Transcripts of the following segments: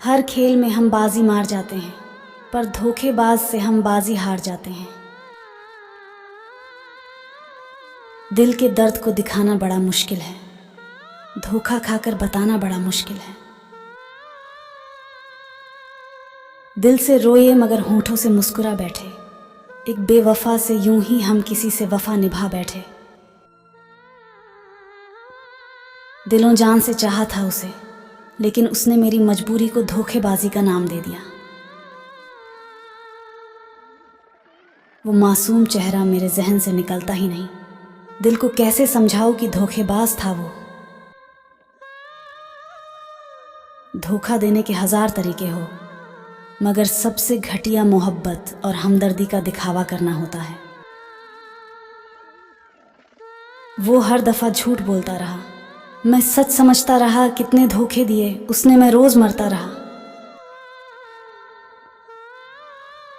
हर खेल में हम बाजी मार जाते हैं, पर धोखेबाज से हम बाजी हार जाते हैं। दिल के दर्द को दिखाना बड़ा मुश्किल है, धोखा खाकर बताना बड़ा मुश्किल है। दिल से रोए मगर होंठों से मुस्कुरा बैठे, एक बेवफा से यूं ही हम किसी से वफा निभा बैठे। दिलों जान से चाहा था उसे, लेकिन उसने मेरी मजबूरी को धोखेबाजी का नाम दे दिया। वो मासूम चेहरा मेरे जहन से निकलता ही नहीं। दिल को कैसे समझाऊं कि धोखेबाज था वो। धोखा देने के 1000 तरीके हो, मगर सबसे घटिया मोहब्बत और हमदर्दी का दिखावा करना होता है। वो हर दफा झूठ बोलता रहा, मैं सच समझता रहा। कितने धोखे दिए उसने, मैं रोज मरता रहा।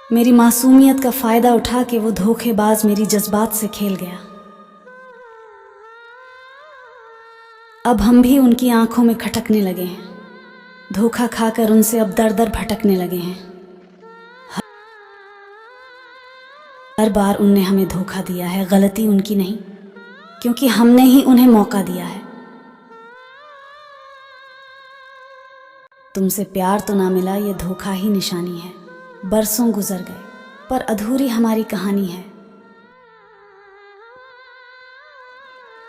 मेरी मासूमियत का फायदा उठा के वो धोखेबाज मेरी जज्बात से खेल गया। अब हम भी उनकी आंखों में खटकने लगे हैं, धोखा खाकर उनसे अब दर दर भटकने लगे हैं। हर बार उनने हमें धोखा दिया है, गलती उनकी नहीं, क्योंकि हमने ही उन्हें मौका दिया है। तुमसे प्यार तो ना मिला, ये धोखा ही निशानी है। बरसों गुजर गए पर अधूरी हमारी कहानी है।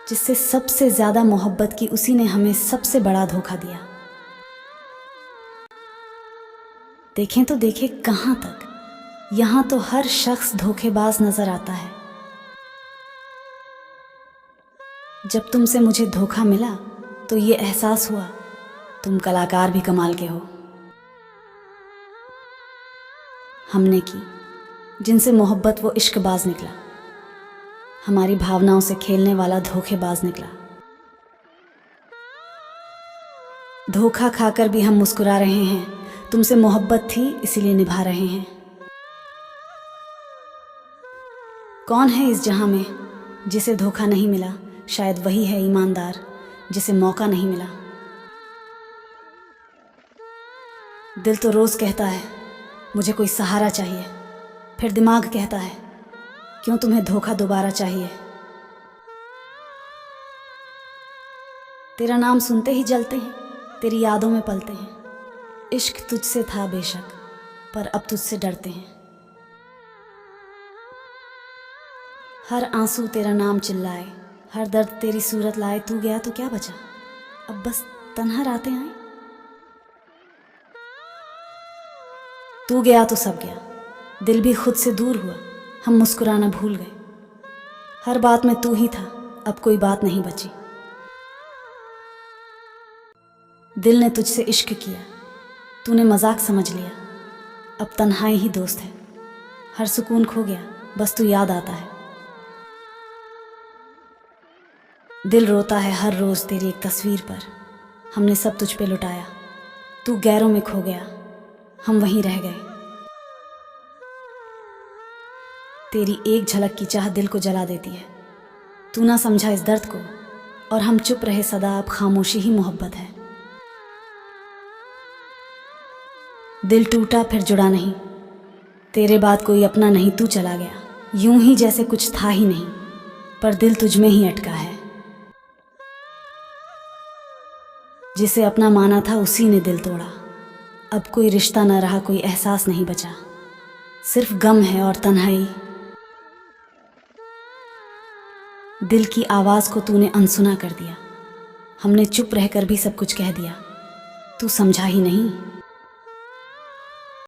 जिससे सबसे ज्यादा मोहब्बत की, उसी ने हमें सबसे बड़ा धोखा दिया। देखें तो देखें कहां तक, यहां तो हर शख्स धोखेबाज नजर आता है। जब तुमसे मुझे धोखा मिला तो ये एहसास हुआ, तुम कलाकार भी कमाल के हो। हमने की जिनसे मोहब्बत, वो इश्कबाज निकला। हमारी भावनाओं से खेलने वाला धोखेबाज निकला। धोखा खाकर भी हम मुस्कुरा रहे हैं, तुमसे मोहब्बत थी इसीलिए निभा रहे हैं। कौन है इस जहां में जिसे धोखा नहीं मिला? शायद वही है ईमानदार जिसे मौका नहीं मिला। दिल तो रोज कहता है मुझे कोई सहारा चाहिए, फिर दिमाग कहता है क्यों तुम्हें धोखा दोबारा चाहिए। तेरा नाम सुनते ही जलते हैं, तेरी यादों में पलते हैं। इश्क तुझसे था बेशक, पर अब तुझसे डरते हैं। हर आंसू तेरा नाम चिल्लाए, हर दर्द तेरी सूरत लाए। तू गया तो क्या बचा, अब बस तन्हा रातें आए। तू गया तो सब गया, दिल भी खुद से दूर हुआ। हम मुस्कुराना भूल गए, हर बात में तू ही था, अब कोई बात नहीं बची। दिल ने तुझसे इश्क किया, तूने मजाक समझ लिया। अब तन्हाई ही दोस्त है, हर सुकून खो गया, बस तू याद आता है। दिल रोता है हर रोज तेरी एक तस्वीर पर। हमने सब तुझ पे लुटाया, तू गैरों में खो गया, हम वहीं रह गए। तेरी एक झलक की चाह दिल को जला देती है। तू ना समझा इस दर्द को, और हम चुप रहे सदा। अब खामोशी ही मोहब्बत है। दिल टूटा फिर जुड़ा नहीं, तेरे बाद कोई अपना नहीं। तू चला गया यूं ही जैसे कुछ था ही नहीं, पर दिल तुझ में ही अटका है। जिसे अपना माना था उसी ने दिल तोड़ा। अब कोई रिश्ता न रहा, कोई एहसास नहीं बचा, सिर्फ गम है और तन्हाई। दिल की आवाज को तूने अनसुना कर दिया। हमने चुप रहकर भी सब कुछ कह दिया, तू समझा ही नहीं।